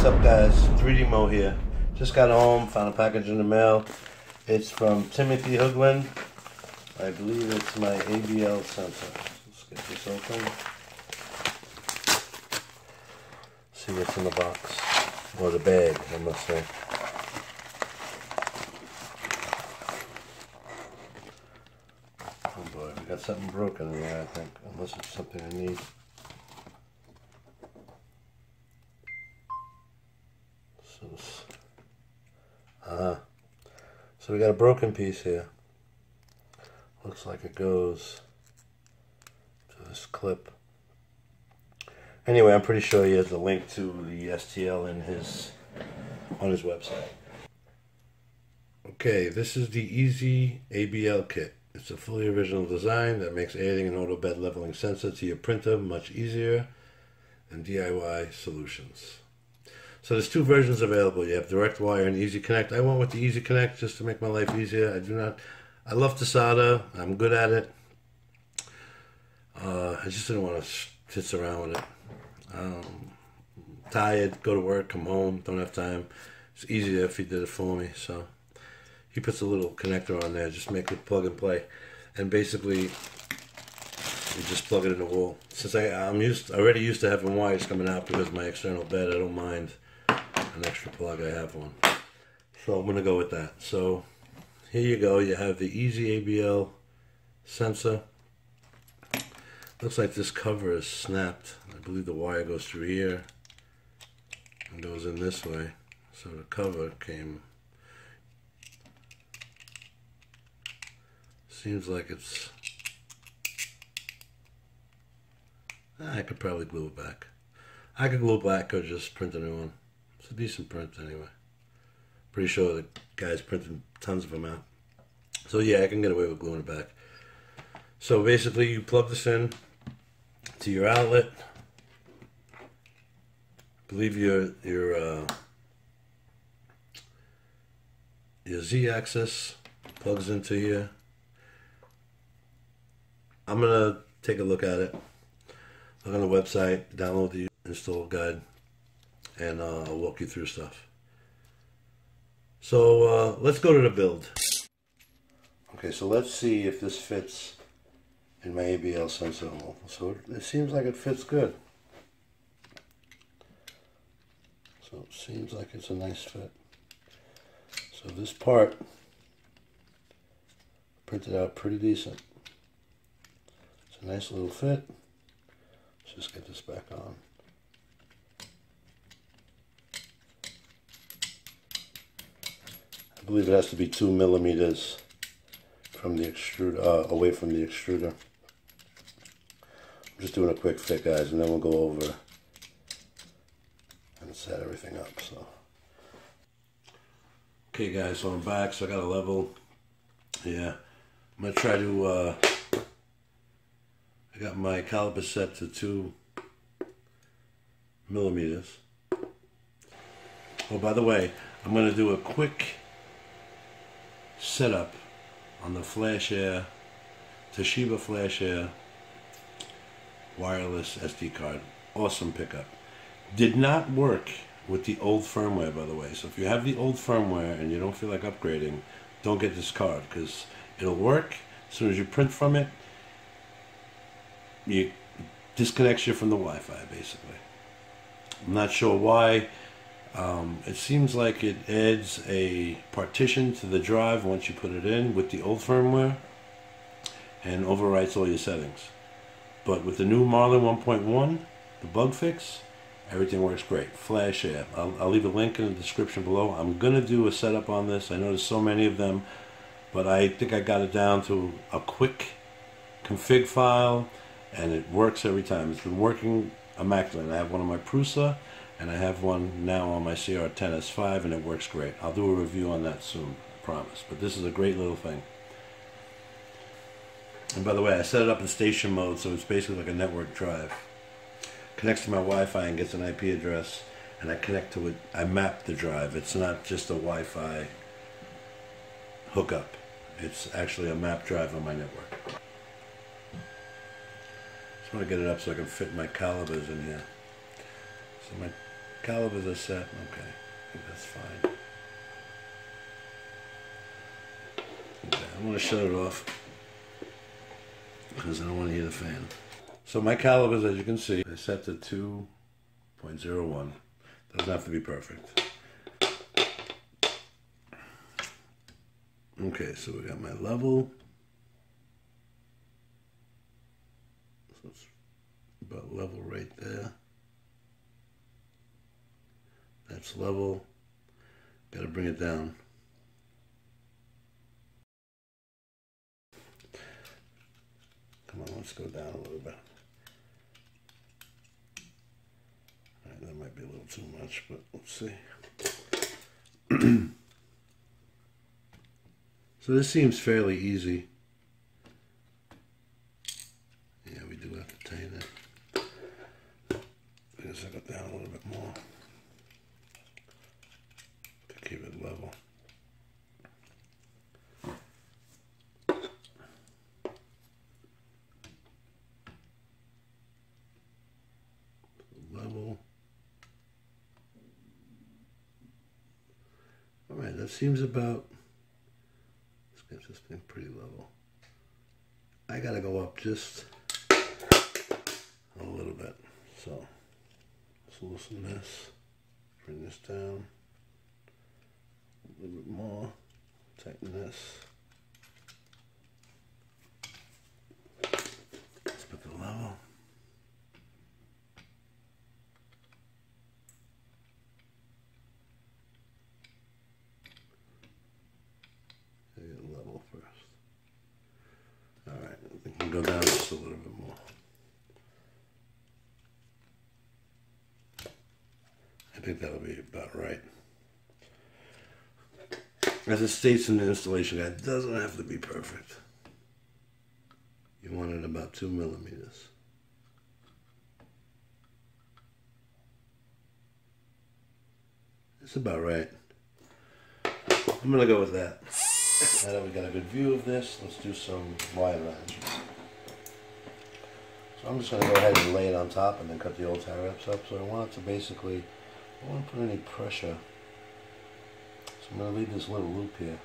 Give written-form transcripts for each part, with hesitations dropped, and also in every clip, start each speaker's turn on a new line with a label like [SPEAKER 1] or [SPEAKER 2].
[SPEAKER 1] What's up, guys? 3D Mo here. Just got home, found a package in the mail. It's from Timothy Hoogland. I believe it's my ABL sensor. Let's get this open. See what's in the box. Or the bag, I must say. Oh boy, we got something broken in there, I think. Unless it's something I need. So we got a broken piece here. Looks like it goes to this clip. Anyway, I'm pretty sure he has a link to the STL on his website. Okay, this is the EZABL kit. It's a fully original design that makes adding an auto bed leveling sensor to your printer much easier than DIY solutions. So there's two versions available. You have direct wire and easy connect. I went with the easy connect just to make my life easier. I love to solder. I'm good at it. I just didn't want to titz around with it. Tired, go to work, come home, don't have time. It's easier if he did it for me. So he puts a little connector on there, just make it plug and play. And basically, you just plug it in the wall. Since I'm already used to having wires coming out because of my external bed, I don't mind an extra plug. I have one, so I'm gonna go with that. So here you go. You have the EZABL sensor. Looks like this cover is snapped. I believe the wire goes through here and goes in this way. So the cover came. Seems like it's. I could probably glue it back. I could glue it back or just print a new one. It's a decent print anyway. Pretty sure the guy's printed tons of them out. So yeah, I can get away with gluing it back. So basically you plug this in to your outlet. I believe your Z-axis plugs into here. I'm gonna take a look at it. Look on the website, download the install guide, and I'll walk you through stuff. So let's go to the build. Okay, so let's see if this fits in my ABL sensor. So it seems like it fits good. So it seems like it's a nice fit. So this part printed out pretty decent. It's a nice little fit. Let's just get this back on. I believe it has to be 2 millimeters from the extruder, away from the extruder. I'm just doing a quick fit, guys, and then we'll go over and set everything up. So, okay, guys, so I'm back. So I got a level. Yeah, I'm gonna try to. I got my caliper set to 2 millimeters. Oh, by the way, I'm gonna do a quick setup on the Flash Air, Toshiba Flash Air wireless SD card. Awesome pickup. Did not work with the old firmware, by the way. So if you have the old firmware and you don't feel like upgrading, don't get this card because it'll work. As soon as you print from it, it disconnects you from the Wi-Fi, basically. I'm not sure why. It seems like it adds a partition to the drive once you put it in with the old firmware and overwrites all your settings. But with the new Marlin 1.1, the bug fix, everything works great. Flash Air. I'll leave a link in the description below. I'm going to do a setup on this. I know there's so many of them, but I think I got it down to a quick config file, and it works every time. It's been working immaculate. I have one on my Prusa, and I have one now on my CR-10 S5, and it works great. I'll do a review on that soon, I promise. But this is a great little thing. And by the way, I set it up in station mode, so it's basically like a network drive. Connects to my Wi-Fi and gets an IP address, and I connect to it. I map the drive. It's not just a Wi-Fi hookup. It's actually a map drive on my network. Just want to get it up so I can fit my calibers in here. So my Calipers are set. Okay, I think that's fine. Okay, I'm going to shut it off because I don't want to hear the fan. So my calipers, as you can see, are set to 2.01. Doesn't have to be perfect. Okay, so we got my level. So it's about level right there. That's level. Got to bring it down. Come on, let's go down a little bit. All right, that might be a little too much, but let's see. So this seems fairly easy. Yeah, we do have to tighten it. I guess I got down a little bit more to keep it level. Level. All right, that seems about. Let's get this thing pretty level. I gotta go up just a little bit. So let's loosen this, bring this down a little bit more, tighten this. Let's put the level. Level first. Alright, I think we can go down just a little bit more. I think that'll be about right. As it states in the installation guide, it doesn't have to be perfect. You want it about 2 millimeters. It's about right. I'm gonna go with that. Now that we got a good view of this, let's do some wire management. So I'm just going to go ahead and lay it on top and then cut the old tie wraps up. So I want it to basically, I don't want to put any pressure. So I'm going to leave this little loop here.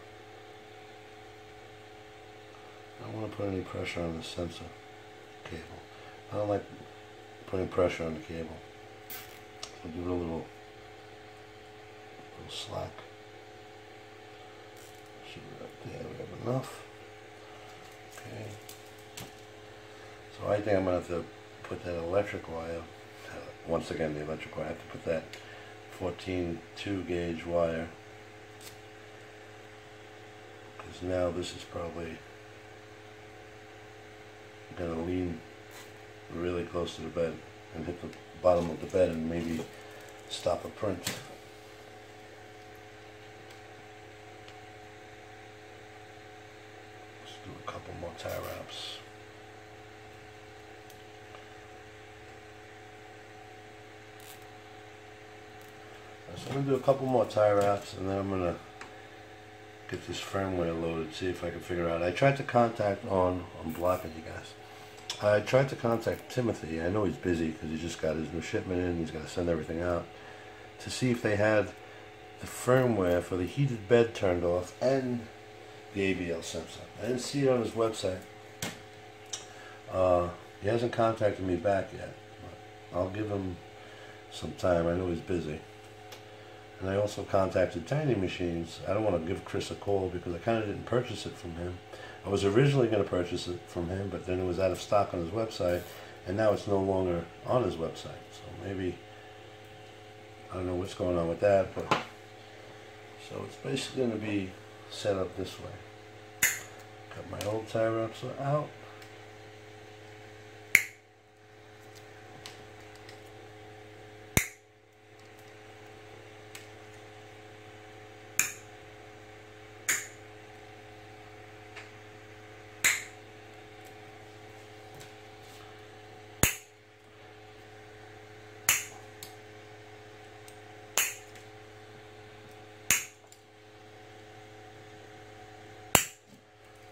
[SPEAKER 1] I don't want to put any pressure on the sensor cable. I don't like putting pressure on the cable. So give it a little slack. There we have enough. Okay. So I think I'm going to have to put that electric wire, once again the electric wire, I have to put that 14 2-gauge wire, because now this is probably going to lean really close to the bed and hit the bottom of the bed and maybe stop a print. Do a couple more tie wraps. So I'm going to do a couple more tie wraps and then I'm going to get this firmware loaded, see if I can figure out. I tried to contact I'm blocking you guys. I tried to contact Timothy. I know he's busy because he just got his new shipment in, he's got to send everything out, to see if they had the firmware for the heated bed turned off and the ABL sensor. I didn't see it on his website. He hasn't contacted me back yet. But I'll give him some time. I know he's busy. And I also contacted Tiny Machines. I don't want to give Chris a call because I kind of didn't purchase it from him. I was originally going to purchase it from him, but then it was out of stock on his website, and now it's no longer on his website. So maybe, I don't know what's going on with that, but so it's basically going to be set up this way. Got my old tie wraps out.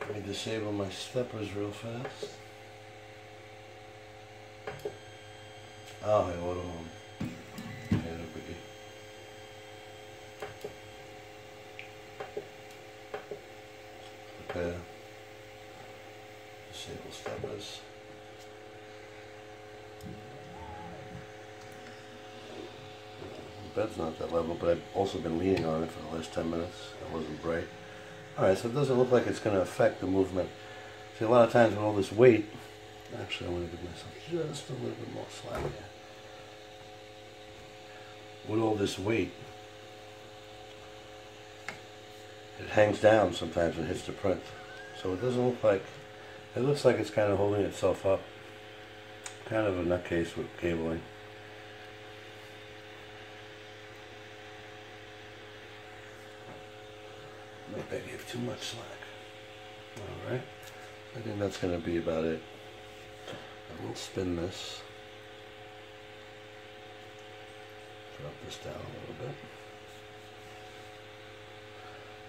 [SPEAKER 1] Let me disable my steppers real fast. Oh, I auto them. Okay, no biggie. bed's not that level, but I've also been leaning on it for the last 10 minutes. It wasn't bright. Alright, so it doesn't look like it's going to affect the movement. See, a lot of times with all this weight, actually I want to give myself just a little bit more slack here. With all this weight, it hangs down sometimes and hits the print. So it doesn't look like, it looks like it's kind of holding itself up. Kind of a nutcase with cabling. Maybe I gave too much slack. Alright, I think that's going to be about it. I will spin this. Drop this down a little bit.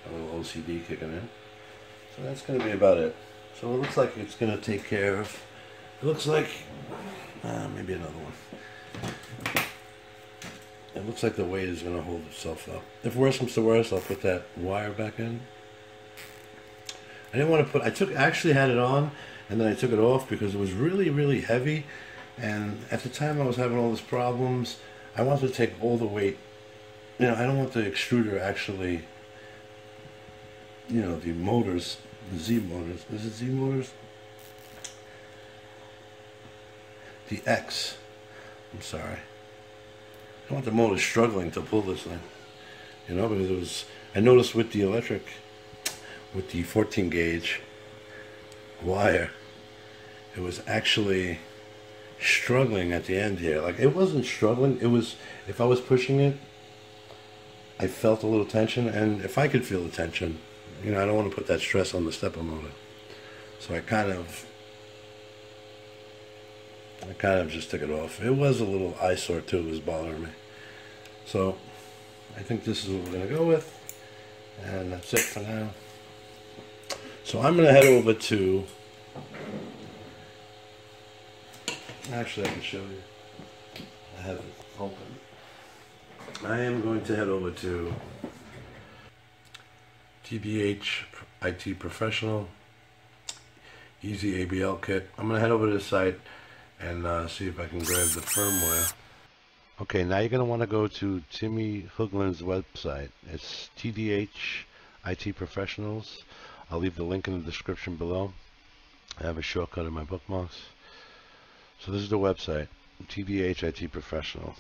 [SPEAKER 1] A little OCD kicking in. So that's going to be about it. So it looks like it's going to take care of, it looks like, maybe another one. It looks like the weight is going to hold itself up. If worse comes to worse, I'll put that wire back in. I didn't want to put, actually had it on, and then I took it off because it was really, really heavy. And at the time I was having all these problems, I wanted to take all the weight. You know, I don't want the extruder actually, you know, the motors, the Z motors. Is it Z motors? The X. I'm sorry. I don't want the motor struggling to pull this thing. You know, because it was, I noticed with the electric, with the 14 gauge wire, it was actually struggling at the end here. Like, it wasn't struggling, it was, if I was pushing it, I felt a little tension, and if I could feel the tension, you know, I don't want to put that stress on the stepper motor. So I kind of just took it off. It was a little eyesore too, it was bothering me. So I think this is what we're going to go with, and that's it for now. So I'm going to head over to, actually I can show you, I have it open. I am going to head over to TDH IT Professional EZABL kit. I'm going to head over to the site and see if I can grab the firmware. Okay, now you're going to want to go to Timmy Hoogland's website. It's TDH IT Professionals. I'll leave the link in the description below. I have a shortcut in my bookmarks. So this is the website, TDH IT Professional.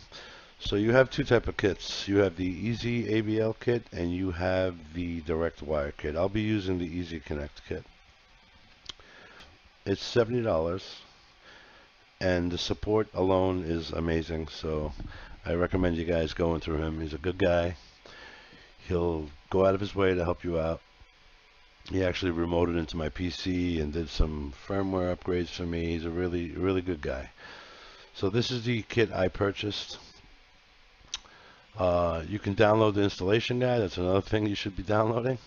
[SPEAKER 1] So you have two type of kits. You have the EZABL kit and you have the direct wire kit. I'll be using the Easy Connect kit. It's $70 and the support alone is amazing, so I recommend you guys going through him. He's a good guy. He'll go out of his way to help you out. He actually remoted into my PC and did some firmware upgrades for me. He's a really, really good guy. So this is the kit I purchased. You can download the installation guide. That's another thing you should be downloading.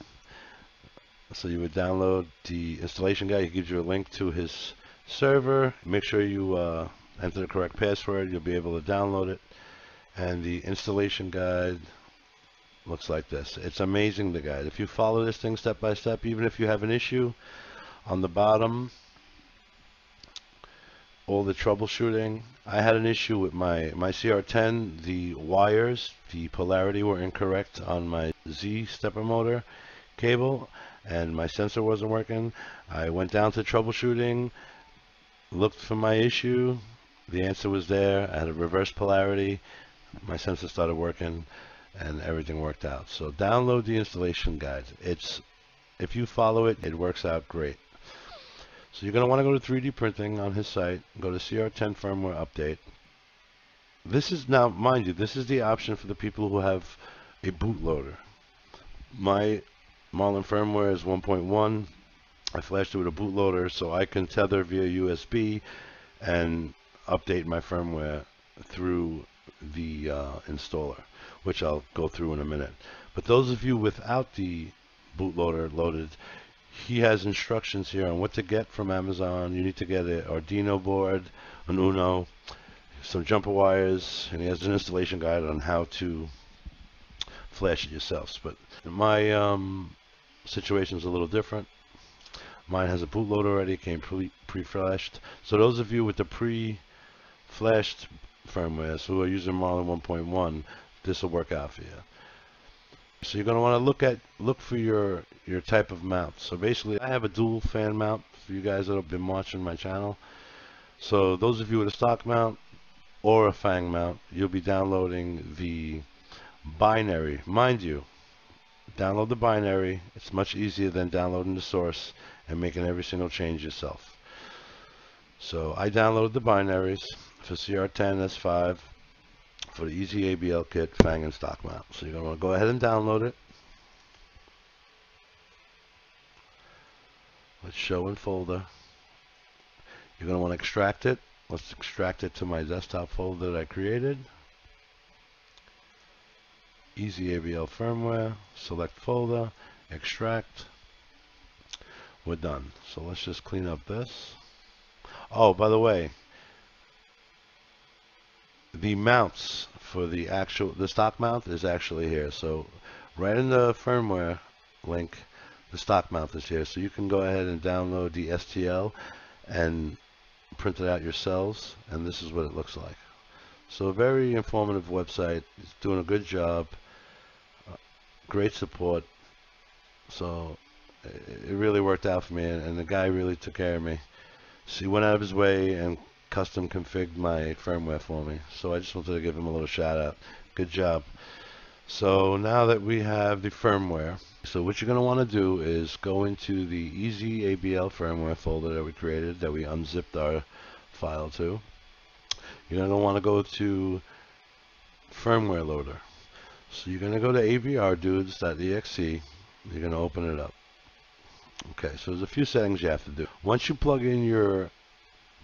[SPEAKER 1] So you would download the installation guide. He gives you a link to his server. Make sure you enter the correct password. You'll be able to download it. And the installation guide looks like this. It's amazing, the guide. If you follow this thing step by step, even if you have an issue, on the bottom, all the troubleshooting. I had an issue with my CR-10. The wires, the polarity were incorrect on my Z stepper motor cable, and my sensor wasn't working. I went down to troubleshooting, looked for my issue. The answer was there. I had a reverse polarity. My sensor started working, and everything worked out. So download the installation guide. If you follow it, it works out great. So you're going to want to go to 3D printing on his site, go to CR10 firmware update. This is, now mind you, this is the option for the people who have a bootloader. My Marlin firmware is 1.1. I flashed it with a bootloader so I can tether via USB and update my firmware through the installer, which I'll go through in a minute. But those of you without the bootloader loaded, he has instructions here on what to get from Amazon. You need to get an Arduino board, an Uno, some jumper wires, and he has an installation guide on how to flash it yourselves. But my situation is a little different. Mine has a bootloader already, came pre-flashed. So those of you with the pre-flashed firmware, so who are using Marlin 1.1, this will work out for you. So you're going to want to look for your type of mount. So basically, I have a dual fan mount for you guys that have been watching my channel. So those of you with a stock mount or a Fang mount, you'll be downloading the binary. Mind you, download the binary. It's much easier than downloading the source and making every single change yourself. So I downloaded the binaries for CR-10 S5 for the EZABL kit, Fang and stock mount. So you're going to want to go ahead and download it. Let's show in folder. You're going to want to extract it. Let's extract it to my desktop folder that I created. EZABL firmware, select folder, extract. We're done. So let's just clean up this. Oh, by the way, the mounts for the stock mount is actually here. So right in the firmware link, the stock mount is here. So you can go ahead and download the STL and print it out yourselves, and this is what it looks like. So a very informative website. It's doing a good job. Great support. So it really worked out for me, and the guy really took care of me. So he went out of his way and custom configured my firmware for me. So I just wanted to give him a little shout out. Good job. So now that we have the firmware, so what you're going to want to do is go into the EZABL firmware folder that we created, that we unzipped our file to. You're going to want to go to firmware loader. So you're going to go to avrdudes.exe. You're going to open it up. Okay, so there's a few settings you have to do. Once you plug in your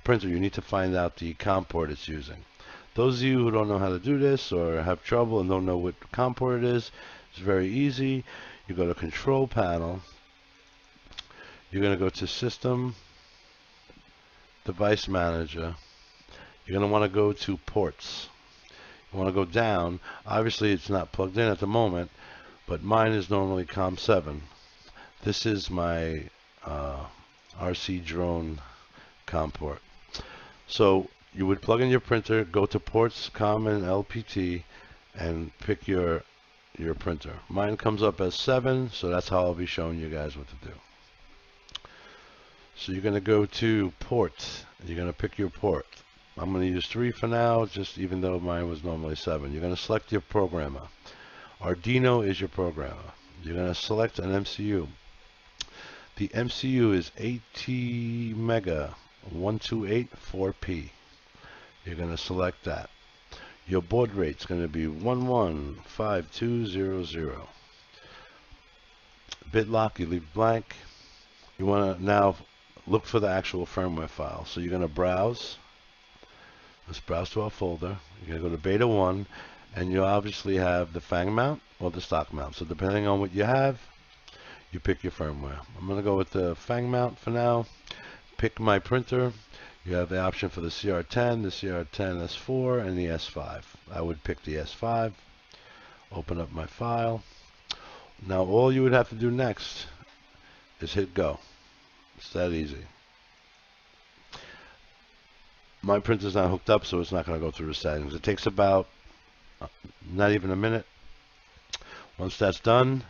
[SPEAKER 1] printer, you need to find out the COM port it's using. Those of you who don't know how to do this or have trouble and don't know what COM port it is, it's very easy. You go to Control Panel. You're going to go to System, Device Manager. You're going to want to go to Ports. You want to go down. Obviously, it's not plugged in at the moment, but mine is normally COM7. This is my RC drone COM port. So you would plug in your printer, go to ports, COM and LPT, and pick your printer. Mine comes up as 7, so that's how I'll be showing you guys what to do. So you're going to go to port. You're going to pick your port. I'm going to use 3 for now, just even though mine was normally 7. You're going to select your programmer. Arduino is your programmer. You're going to select an MCU. The MCU is ATmega 1284P. You're going to select that. Your baud rate is going to be 115200. Bit lock, you leave blank. You want to now look for the actual firmware file. So you're going to browse. Let's browse to our folder. You're going to go to Beta 1, and you obviously have the Fang mount or the stock mount. So depending on what you have, you pick your firmware. I'm going to go with the Fang mount for now. Pick my printer. You have the option for the CR-10, the CR-10 S4, and the S5. I would pick the S5. Open up my file. Now all you would have to do next is hit go. It's that easy. My printer's not hooked up, so it's not going to go through the settings. It takes about not even a minute. Once that's done,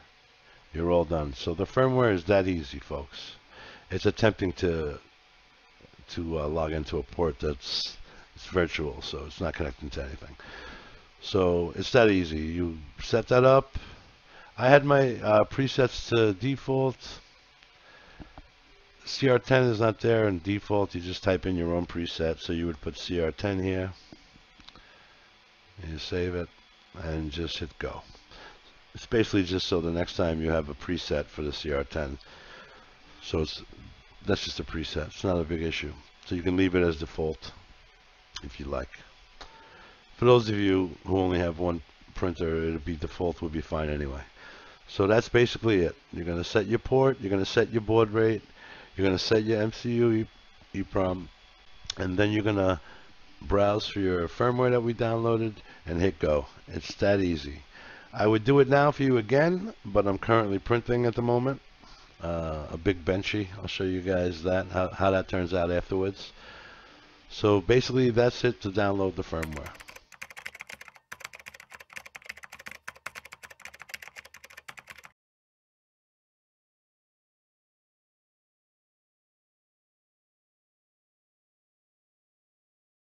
[SPEAKER 1] you're all done. So the firmware is that easy, folks. It's attempting to log into a port it's virtual, so it's not connecting to anything. So it's that easy. You set that up. I had my presets to default. CR10 is not there in default. You just type in your own preset. So you would put CR10 here. You save it and just hit go. It's basically just so the next time you have a preset for the CR10. So that's just a preset. It's not a big issue. So you can leave it as default if you like. For those of you who only have one printer, it'll be default, would be fine anyway. So that's basically it. You're going to set your port, you're going to set your baud rate, you're going to set your MCU EEPROM, and then you're going to browse for your firmware that we downloaded and hit go. It's that easy. I would do it now for you again, but I'm currently printing at the moment. A big benchy. I'll show you guys that, how that turns out afterwards. So basically that's it to download the firmware.